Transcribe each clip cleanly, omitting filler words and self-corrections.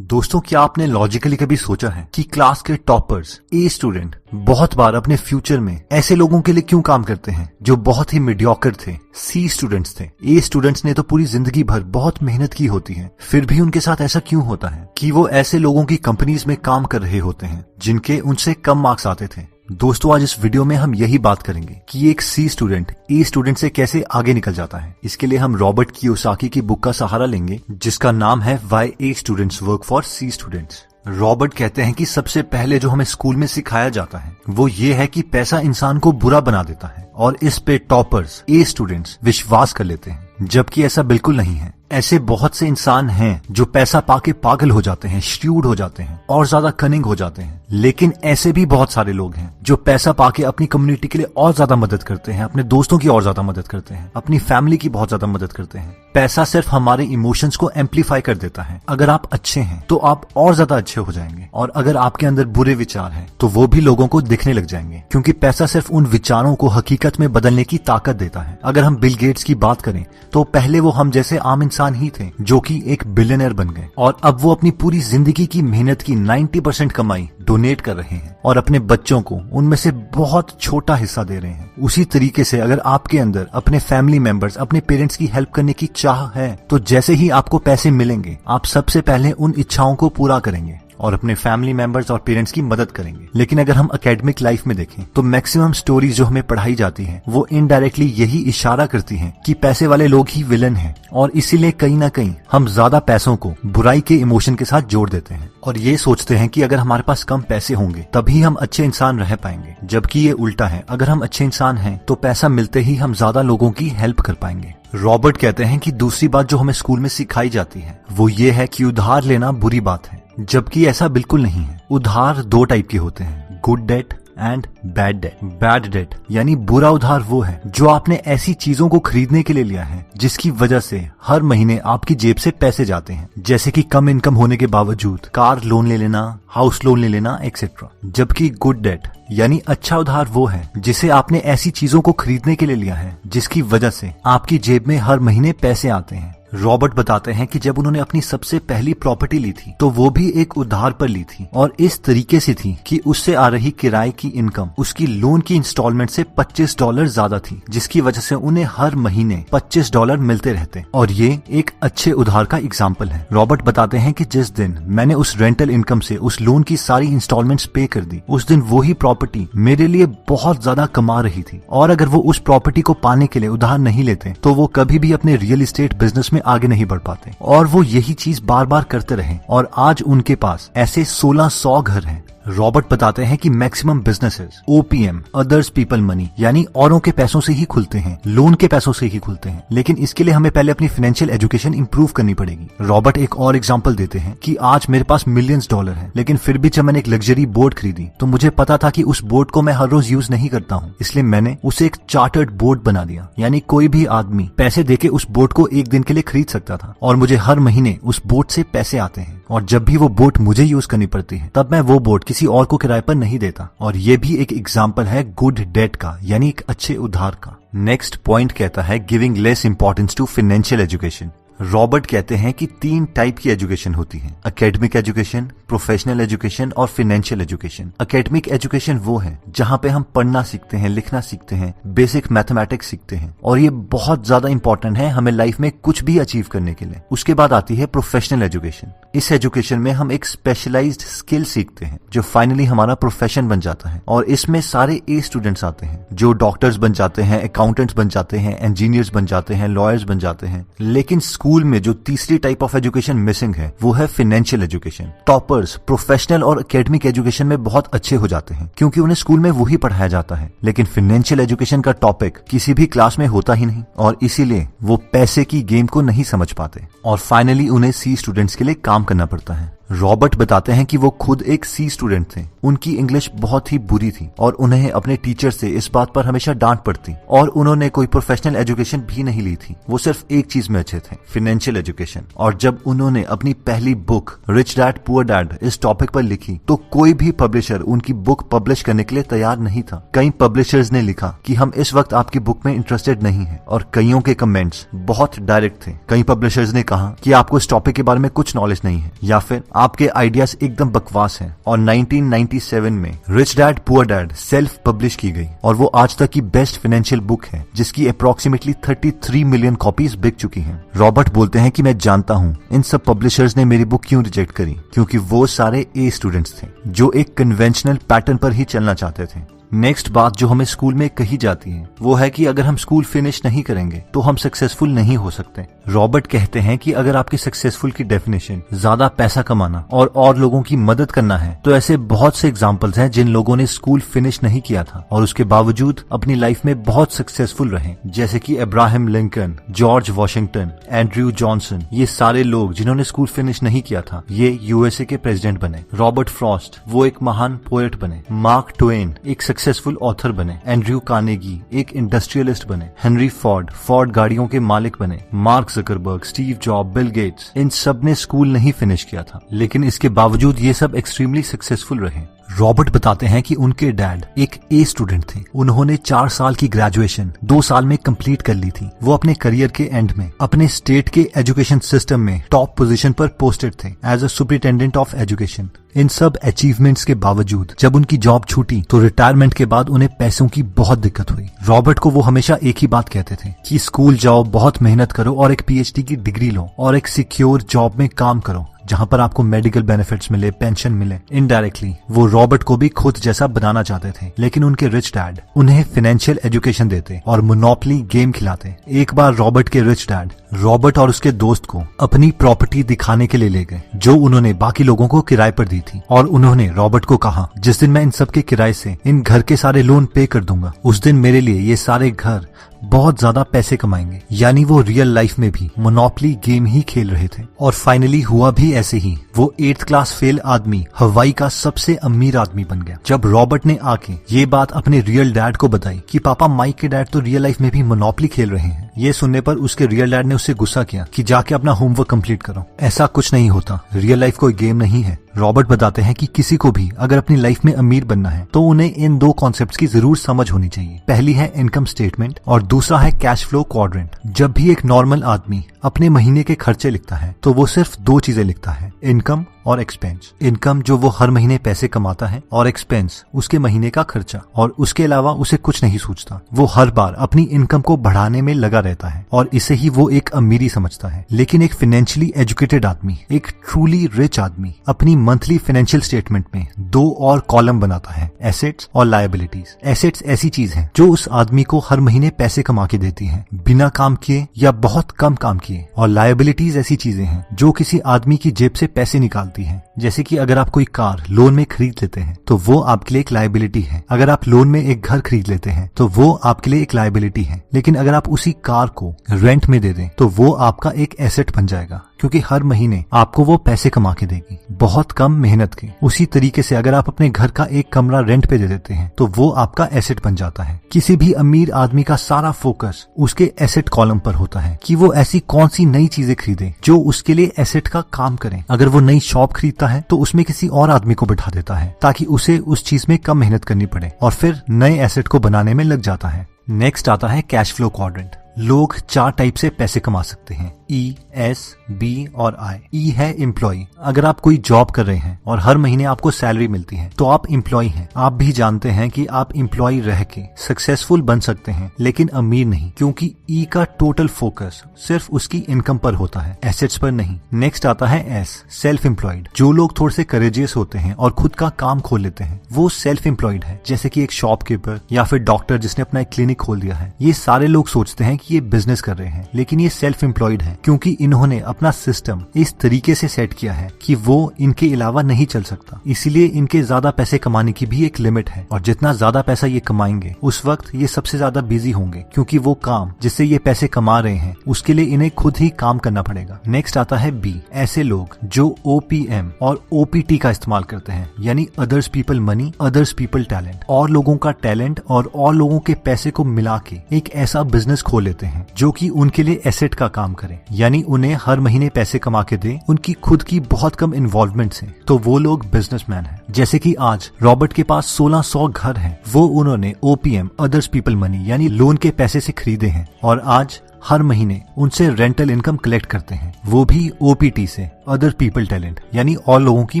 दोस्तों, क्या आपने लॉजिकली कभी सोचा है कि क्लास के टॉपर्स ए स्टूडेंट बहुत बार अपने फ्यूचर में ऐसे लोगों के लिए क्यों काम करते हैं जो बहुत ही मीडियोकर थे, सी स्टूडेंट्स थे। ए स्टूडेंट्स ने तो पूरी जिंदगी भर बहुत मेहनत की होती है, फिर भी उनके साथ ऐसा क्यों होता है कि वो ऐसे लोगों की कंपनीज में काम कर रहे होते हैं जिनके उनसे कम मार्क्स आते थे। दोस्तों, आज इस वीडियो में हम यही बात करेंगे कि एक सी स्टूडेंट ए स्टूडेंट से कैसे आगे निकल जाता है। इसके लिए हम रॉबर्ट कियोसाकी की बुक का सहारा लेंगे जिसका नाम है why A students work for C students. Robert कहते हैं कि सबसे पहले जो हमें स्कूल में सिखाया जाता है वो ये है कि पैसा इंसान को बुरा बना देता है और इस पे टॉपर्स ए स्टूडेंट्स विश्वास कर लेते हैं, जबकि ऐसा बिल्कुल नहीं है। ऐसे बहुत से इंसान हैं जो पैसा पाके पागल हो जाते हैं, श्रूड हो जाते हैं और ज्यादा कनिंग हो जाते हैं, लेकिन ऐसे भी बहुत सारे लोग हैं जो पैसा पाके अपनी कम्युनिटी के लिए और ज्यादा मदद करते हैं, अपने दोस्तों की और ज्यादा मदद करते हैं, अपनी फैमिली की बहुत ज्यादा मदद करते हैं। पैसा सिर्फ हमारे इमोशंस को एम्पलीफाई कर देता है। अगर आप अच्छे हैं तो आप और ज्यादा अच्छे हो जाएंगे, और अगर आपके अंदर बुरे विचार हैं तो वो भी लोगों को दिखने लग जाएंगे, क्योंकि पैसा सिर्फ उन विचारों को हकीकत में बदलने की ताकत देता है। अगर हम बिल गेट्स की बात करें तो पहले वो हम जैसे आम इंसान ही थे जो कि एक बिलियनर बन गए, और अब वो अपनी पूरी जिंदगी की मेहनत की 90% कमाई डोनेट कर रहे हैं और अपने बच्चों को उनमें से बहुत छोटा हिस्सा दे रहे हैं। उसी तरीके से अगर आपके अंदर अपने फैमिली मेंबर्स, अपने पेरेंट्स की हेल्प करने की चाह है तो जैसे ही आपको पैसे मिलेंगे आप सबसे पहले उन इच्छाओं को पूरा करेंगे और अपने फैमिली मेंबर्स और पेरेंट्स की मदद करेंगे। लेकिन अगर हम एकेडमिक लाइफ में देखें तो मैक्सिमम स्टोरीज जो हमें पढ़ाई जाती है वो इनडायरेक्टली यही इशारा करती हैं कि पैसे वाले लोग ही विलन हैं, और इसीलिए कहीं ना कहीं हम ज्यादा पैसों को बुराई के इमोशन के साथ जोड़ देते हैं और ये सोचते हैं कि अगर हमारे पास कम पैसे होंगे तभी हम अच्छे इंसान रह पाएंगे, जबकि ये उल्टा है। अगर हम अच्छे इंसान हैं तो पैसा मिलते ही हम ज्यादा लोगों की हेल्प कर पाएंगे। रॉबर्ट कहते हैं कि दूसरी बात जो हमें स्कूल में सिखाई जाती है वो ये है कि उधार लेना बुरी बात है, जबकि ऐसा बिल्कुल नहीं है। उधार दो टाइप के होते हैं, good debt and bad debt. Bad debt यानी बुरा उधार वो है जो आपने ऐसी चीजों को खरीदने के लिए लिया है जिसकी वजह से हर महीने आपकी जेब से पैसे जाते हैं, जैसे कि कम इनकम होने के बावजूद कार लोन ले लेना, हाउस लोन ले लेना एक्सेट्रा। जबकि गुड डेट यानी अच्छा उधार वो है जिसे आपने ऐसी चीजों को खरीदने के लिए लिया है जिसकी वजह से आपकी जेब में हर महीने पैसे आते हैं। रॉबर्ट बताते हैं कि जब उन्होंने अपनी सबसे पहली प्रॉपर्टी ली थी तो वो भी एक उधार पर ली थी, और इस तरीके से थी कि उससे आ रही किराए की इनकम उसकी लोन की इंस्टॉलमेंट से $25 ज्यादा थी, जिसकी वजह से उन्हें हर महीने $25 मिलते रहते, और ये एक अच्छे उधार का एग्जाम्पल है। रॉबर्ट बताते हैं कि जिस दिन मैंने उस रेंटल इनकम से उस लोन की सारी इंस्टॉलमेंट्स पे कर दी, उस दिन वो ही प्रॉपर्टी मेरे लिए बहुत ज्यादा कमा रही थी, और अगर वो उस प्रॉपर्टी को पाने के लिए उधार नहीं लेते तो वो कभी भी अपने रियल एस्टेट बिजनेस में आगे नहीं बढ़ पाते, और वो यही चीज बार बार करते रहे, और आज उनके पास ऐसे 1600 घर हैं। रॉबर्ट बताते हैं कि maximum businesses OPM, others people money, यानी औरों के पैसों से ही खुलते हैं, लोन के पैसों से ही खुलते हैं, लेकिन इसके लिए हमें पहले अपनी फाइनेंशियल एजुकेशन इंप्रूव करनी पड़ेगी। रॉबर्ट एक और एग्जांपल देते हैं कि आज मेरे पास मिलियंस डॉलर हैं, लेकिन फिर भी जब मैंने एक लग्जरी बोट खरीदी तो मुझे पता था कि उस बोट को मैं हर रोज यूज नहीं करता हूँ, इसलिए मैंने उसे एक चार्टर्ड बोट बना दिया, यानी कोई भी आदमी पैसे देके उस बोट को एक दिन के लिए खरीद सकता था, और मुझे हर महीने उस बोट से पैसे आते हैं, और जब भी वो बोट मुझे यूज करनी पड़ती है तब मैं वो बोट किसी और को किराए पर नहीं देता। और ये भी एक एग्जाम्पल है गुड डेट का, यानी एक अच्छे उधार का। नेक्स्ट पॉइंट कहता है giving less importance to financial education. Robert कहते हैं कि 3 टाइप की एजुकेशन होती है, एकेडमिक एजुकेशन, प्रोफेशनल एजुकेशन और फाइनेंशियल एजुकेशन। एकेडमिक एजुकेशन वो है जहां पे हम पढ़ना सीखते हैं, लिखना सीखते हैं, बेसिक मैथमेटिक्स सीखते हैं, और ये बहुत ज्यादा इंपॉर्टेंट है हमें लाइफ में कुछ भी अचीव करने के लिए। उसके बाद आती है प्रोफेशनल एजुकेशन। इस एजुकेशन में हम एक स्पेशलाइज्ड स्किल सीखते हैं जो फाइनली हमारा प्रोफेशन बन जाता है, और इसमें सारे ए स्टूडेंट्स आते हैं जो डॉक्टर्स बन जाते हैं, अकाउंटेंट्स बन जाते हैं, इंजीनियर्स बन जाते हैं, लॉयर्स बन जाते हैं। लेकिन स्कूल में जो तीसरी टाइप ऑफ एजुकेशन मिसिंग है वो है फाइनेंशियल एजुकेशन। टॉपर्स प्रोफेशनल और एकेडमिक एजुकेशन में बहुत अच्छे हो जाते हैं क्योंकि उन्हें स्कूल में वही पढ़ाया जाता है, लेकिन फाइनेंशियल एजुकेशन का टॉपिक किसी भी क्लास में होता ही नहीं, और इसीलिए वो पैसे की गेम को नहीं समझ पाते, और फाइनली उन्हें सी स्टूडेंट्स के लिए काम करना पड़ता है। रॉबर्ट बताते हैं कि वो खुद एक सी स्टूडेंट थे, उनकी इंग्लिश बहुत ही बुरी थी और उन्हें अपने टीचर से इस बात पर हमेशा डांट पड़ती, और उन्होंने कोई प्रोफेशनल एजुकेशन भी नहीं ली थी, वो सिर्फ एक चीज में अच्छे थे, फाइनेंशियल एजुकेशन। और जब उन्होंने अपनी पहली book rich dad poor dad इस टॉपिक पर लिखी तो कोई भी पब्लिशर उनकी बुक पब्लिश करने के लिए तैयार नहीं था। कई पब्लिशर्स ने लिखा कि हम इस वक्त आपकी बुक में इंटरेस्टेड नहीं है, और कईयों के कमेंट्स बहुत डायरेक्ट थे। कई पब्लिशर्स ने कहा कि आपको इस टॉपिक के बारे में कुछ नॉलेज नहीं है, या फिर आपके आइडियाज एकदम बकवास हैं। और 1997 में rich dad poor dad self publish की गई और वो आज तक की बेस्ट फाइनेंशियल बुक है, जिसकी अप्रोक्सीमेटली 33 मिलियन कॉपीज बिक चुकी हैं। रॉबर्ट बोलते हैं कि मैं जानता हूँ इन सब पब्लिशर्स ने मेरी बुक क्यों रिजेक्ट करी, क्योंकि वो सारे ए स्टूडेंट्स थे जो एक कन्वेंशनल पैटर्न पर ही चलना चाहते थे। नेक्स्ट बात जो हमें स्कूल में कही जाती है वो है कि अगर हम स्कूल फिनिश नहीं करेंगे तो हम सक्सेसफुल नहीं हो सकते। रॉबर्ट कहते हैं कि अगर आपकी सक्सेसफुल की डेफिनेशन ज्यादा पैसा कमाना और लोगों की मदद करना है तो ऐसे बहुत से एग्जांपल्स हैं जिन लोगों ने स्कूल फिनिश नहीं किया था और उसके बावजूद अपनी लाइफ में बहुत सक्सेसफुल रहे, जैसे कि Abraham Lincoln, George Washington, Andrew Johnson. ये सारे लोग जिन्होंने स्कूल फिनिश नहीं किया था ये यूएसए के प्रेसिडेंट बने। रॉबर्ट फ्रॉस्ट वो एक महान पोएट बने। मार्क ट्वेन एक सक्सेसफुल ऑथर बने। एंड्रयू कार्नेगी एक इंडस्ट्रियलिस्ट बने। हेनरी फोर्ड गाड़ियों के मालिक बने। Mark Zuckerberg, Steve Job, Bill Gates, इन सब ने स्कूल नहीं फिनिश किया था, लेकिन इसके बावजूद ये सब एक्सट्रीमली सक्सेसफुल रहे। रॉबर्ट बताते हैं कि उनके डैड एक ए स्टूडेंट थे। उन्होंने 4 साल की ग्रेजुएशन 2 साल में कंप्लीट कर ली थी। वो अपने करियर के एंड में अपने स्टेट के एजुकेशन सिस्टम में टॉप पोजीशन पर पोस्टेड थे as a superintendent of education. इन सब अचीवमेंट्स के बावजूद जब उनकी जॉब छूटी तो रिटायरमेंट के बाद उन्हें पैसों की बहुत दिक्कत हुई। रॉबर्ट को वो हमेशा एक ही बात कहते थे कि स्कूल जाओ, बहुत मेहनत करो और एक पीएचडी की डिग्री लो और एक सिक्योर जॉब में काम करो जहां पर आपको मेडिकल बेनिफिट्स मिले, पेंशन मिले। इनडायरेक्टली वो रॉबर्ट को भी खुद जैसा बनाना चाहते थे, लेकिन उनके रिच डैड उन्हें फाइनेंशियल एजुकेशन देते और मोनोपोली गेम खिलाते। एक बार रॉबर्ट के रिच डैड रॉबर्ट और उसके दोस्त को अपनी प्रॉपर्टी दिखाने के लिए ले गए जो उन्होंने बाकी लोगों को किराए पर दी थी और उन्होंने रॉबर्ट को कहा, जिस दिन मैं इन सब के किराए से इन घर के सारे लोन पे कर दूंगा उस दिन मेरे लिए ये सारे घर बहुत ज्यादा पैसे कमाएंगे। यानी वो रियल लाइफ में भी मोनोपोली गेम ही खेल रहे थे। और फाइनली हुआ भी ऐसे ही। वो 8th क्लास फेल आदमी हवाई का सबसे अमीर आदमी बन गया। जब रॉबर्ट ने आके ये बात अपने रियल डैड को बताई कि पापा, माइक के डैड तो रियल लाइफ में भी मोनोपोली खेल रहे हैं, ये सुनने पर उसके रियल डैड ने उससे गुस्सा किया कि जाके अपना होमवर्क कंप्लीट करो। ऐसा कुछ नहीं होता, रियल लाइफ कोई गेम नहीं है। रॉबर्ट बताते हैं कि किसी को भी अगर अपनी लाइफ में अमीर बनना है तो उन्हें इन 2 कॉन्सेप्ट्स की जरूर समझ होनी चाहिए। पहली है इनकम स्टेटमेंट और दूसरा है कैश फ्लो क्वाड्रेंट। जब भी एक नॉर्मल आदमी अपने महीने के खर्चे लिखता है तो वो सिर्फ 2 चीजें लिखता है, इनकम और एक्सपेंस। इनकम जो वो हर महीने पैसे कमाता है और एक्सपेंस उसके महीने का खर्चा, और उसके अलावा उसे कुछ नहीं सोचता। वो हर बार अपनी इनकम को बढ़ाने में लगा रहता है और इसे ही वो एक अमीरी समझता है। लेकिन एक फाइनेंशियली एजुकेटेड आदमी, एक ट्रूली रिच आदमी अपनी मंथली फाइनेंशियल स्टेटमेंट में 2 और कॉलम बनाता है, एसेट्स और लायबिलिटीज। एसेट्स ऐसी चीज है जो उस आदमी को हर महीने पैसे कमा के देती है बिना काम किए या बहुत कम काम किए, और लायबिलिटीज ऐसी चीजें हैं जो किसी आदमी की जेब से पैसे निकालती हैं। जैसे कि अगर आप कोई कार लोन में खरीद लेते हैं तो वो आपके लिए एक लायबिलिटी है। अगर आप लोन में एक घर खरीद लेते हैं तो वो आपके लिए एक लायबिलिटी है। लेकिन अगर आप उसी कार को रेंट में दे दें तो वो आपका एक एसेट बन जाएगा, क्योंकि हर महीने आपको वो पैसे कमा के देगी बहुत कम मेहनत के। उसी तरीके से अगर आप अपने घर का एक कमरा रेंट पे दे देते हैं तो वो आपका एसेट बन जाता है। किसी भी अमीर आदमी का सारा फोकस उसके एसेट कॉलम पर होता है कि वो ऐसी कौन सी नई चीजें खरीदे जो उसके लिए एसेट का काम करें। अगर वो नई शॉप खरीदता है तो उसमें किसी और आदमी को बिठा देता है ताकि उसे उस चीज में कम मेहनत करनी पड़े और फिर नए एसेट को बनाने में लग जाता है। नेक्स्ट आता है कैश फ्लो क्वाड्रेंट। लोग 4 टाइप से पैसे कमा सकते हैं, ई, एस, बी और आई। ई है एम्प्लॉय। अगर आप कोई जॉब कर रहे हैं और हर महीने आपको सैलरी मिलती है तो आप एम्प्लॉय हैं। आप भी जानते हैं कि आप एम्प्लॉय रह के सक्सेसफुल बन सकते हैं लेकिन अमीर नहीं, क्योंकि ई का टोटल फोकस सिर्फ उसकी इनकम पर होता है, एसेट्स पर नहीं। नेक्स्ट आता है एस, सेल्फ एम्प्लॉयड। जो लोग थोड़े से करेजियस होते हैं और खुद का काम खोल लेते हैं वो सेल्फ एम्प्लॉयड है, जैसे कि एक शॉपकीपर या फिर डॉक्टर जिसने अपना एक क्लिनिक खोल दिया है। ये सारे लोग सोचते हैं कि ये बिजनेस कर रहे हैं लेकिन ये सेल्फ एम्प्लॉयड है, क्योंकि इन्होंने अपना सिस्टम इस तरीके से सेट किया है कि वो इनके अलावा नहीं चल सकता। इसीलिए इनके ज्यादा पैसे कमाने की भी एक लिमिट है, और जितना ज्यादा पैसा ये कमाएंगे उस वक्त ये सबसे ज्यादा बिजी होंगे, क्योंकि वो काम जिससे ये पैसे कमा रहे हैं उसके लिए इन्हें खुद ही काम करना पड़ेगा। नेक्स्ट आता है बी, ऐसे लोग जो OPM और OPT का इस्तेमाल करते हैं, यानी others people money, others people talent. और लोगों का टैलेंट और लोगों के पैसे को मिला के एक ऐसा बिजनेस खोल लेते हैं जो कि उनके लिए एसेट का काम करे, यानी उन्हें हर महीने पैसे कमा के दे उनकी खुद की बहुत कम इन्वॉल्वमेंट से। तो वो लोग बिजनेसमैन हैं। जैसे कि आज रॉबर्ट के पास 1600 घर हैं, वो उन्होंने OPM, अदर्स पीपल मनी, यानी लोन के पैसे से खरीदे हैं। और आज हर महीने उनसे रेंटल इनकम कलेक्ट करते हैं, वो भी OPT से, अदर पीपल टैलेंट, यानी और लोगों की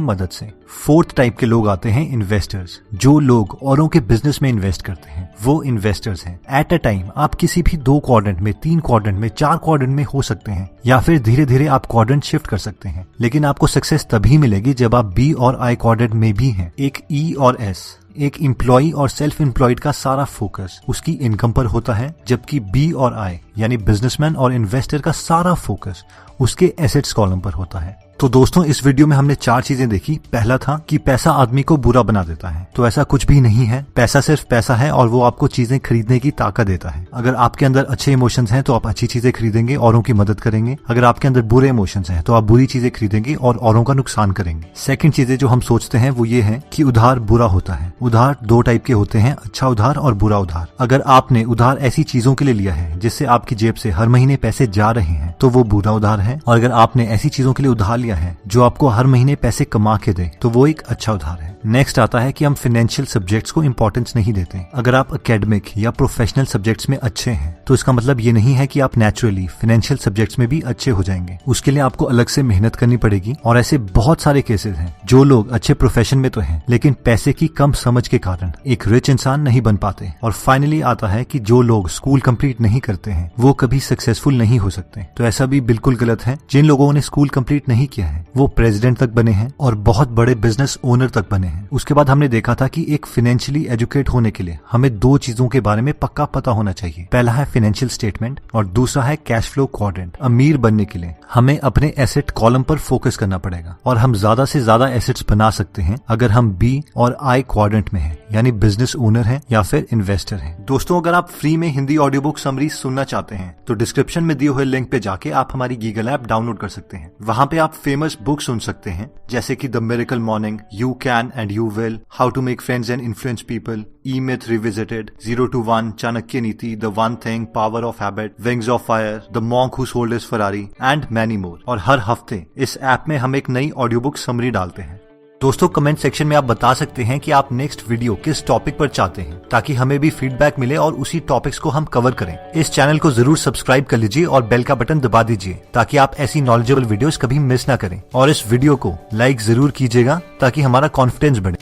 मदद से। फोर्थ टाइप के लोग आते हैं इन्वेस्टर्स। जो लोग औरों के बिजनेस में इन्वेस्ट करते हैं वो इन्वेस्टर्स हैं। एट अ टाइम आप किसी भी 2 क्वाड्रेंट में, 3 क्वाड्रेंट में, 4 क्वाड्रेंट में हो सकते हैं, या फिर धीरे धीरे आप क्वाड्रेंट शिफ्ट कर सकते हैं। लेकिन आपको सक्सेस तभी मिलेगी जब आप B और I क्वाड्रेंट में भी हैं। एक E और S, एक एम्प्लॉय और सेल्फ एम्प्लॉयड का सारा फोकस उसकी इनकम पर होता है, जबकि B और I यानी बिजनेसमैन और इन्वेस्टर का सारा फोकस उसके एसेट्स कॉलम पर होता है। तो दोस्तों, इस वीडियो में हमने 4 चीजें देखी। पहला था कि पैसा आदमी को बुरा बना देता है, तो ऐसा कुछ भी नहीं है। पैसा सिर्फ पैसा है और वो आपको चीजें खरीदने की ताकत देता है। अगर आपके अंदर अच्छे इमोशंस हैं तो आप अच्छी चीजें खरीदेंगे, औरों की मदद करेंगे। अगर आपके अंदर बुरे इमोशंस हैं तो आप बुरी चीजें खरीदेंगे और औरों का नुकसान करेंगे। सेकंड चीजें जो हम सोचते हैं वो ये है कि उधार बुरा होता है। उधार 2 टाइप के होते हैं, अच्छा उधार और बुरा उधार। अगर आपने उधार ऐसी चीजों के लिए लिया है जिससे आपकी जेब से हर महीने पैसे जा रहे हैं तो वो बुरा उधार है, और अगर आपने ऐसी चीजों के लिए उधार लिया है जो आपको हर महीने पैसे कमा के दे तो वो एक अच्छा उधार है। नेक्स्ट आता है कि हम फाइनेंशियल सब्जेक्ट्स को इंपॉर्टेंस नहीं देते। अगर आप एकेडमिक या प्रोफेशनल सब्जेक्ट्स में अच्छे हैं तो इसका मतलब ये नहीं है कि आप नेचुरली फाइनेंशियल सब्जेक्ट्स में भी अच्छे हो जाएंगे। उसके लिए आपको अलग से मेहनत करनी पड़ेगी, और ऐसे बहुत सारे केसेस हैं जो लोग अच्छे प्रोफेशन में तो हैं लेकिन पैसे की कम समझ के कारण एक रिच इंसान नहीं बन पाते। और फाइनली आता है कि जो लोग स्कूल कंप्लीट नहीं करते हैं वो कभी सक्सेसफुल नहीं हो सकते। तो ऐसा भी बिल्कुल गलत है। जिन लोगों ने स्कूल कंप्लीट नहीं किया है वो प्रेसिडेंट तक बने हैं और बहुत बड़े बिजनेस ओनर तक बने हैं। उसके बाद हमने देखा था कि एक फाइनेंशियली एजुकेट होने के लिए हमें 2 चीजों के बारे में पक्का पता होना चाहिए। पहला है फाइनेंशियल स्टेटमेंट और दूसरा है कैश फ्लो क्वाड्रेंट। अमीर बनने के लिए हमें अपने एसेट कॉलम पर फोकस करना पड़ेगा, और हम ज्यादा से ज्यादा एसेट्स बना सकते हैं अगर हम B और I क्वाड्रेंट में हैं, यानी बिजनेस ओनर हैं या फिर इन्वेस्टर हैं। दोस्तों, अगर आप फ्री में हिंदी ऑडियो बुक समरी सुनना चाहते हैं तो डिस्क्रिप्शन में दिए हुए लिंक पे जाके आप हमारी गीगल ऐप डाउनलोड कर सकते हैं। वहां पे आप फेमस बुक सुन सकते हैं जैसे कि the miracle morning, you can and you will, how to make friends and influence people, E-Myth Revisited, 0 to 1, Chanakya Niti, The One Thing, Power of Habit, Wings of Fire, The Monk Who Sold His Ferrari and many more। और हर हफ्ते इस app में हम एक नई audio book summary डालते हैं। दोस्तों, कमेंट सेक्शन में आप बता सकते हैं कि आप नेक्स्ट वीडियो किस टॉपिक पर चाहते हैं, ताकि हमें भी फीडबैक मिले और उसी टॉपिक्स को हम कवर करें। इस चैनल को जरूर सब्सक्राइब कर लीजिए और बेल का बटन दबा दीजिए ताकि आप ऐसी नॉलेजेबल वीडियोस कभी मिस ना करें। और इस वीडियो को लाइक जरूर कीजिएगा ताकि हमारा कॉन्फिडेंस बढ़े।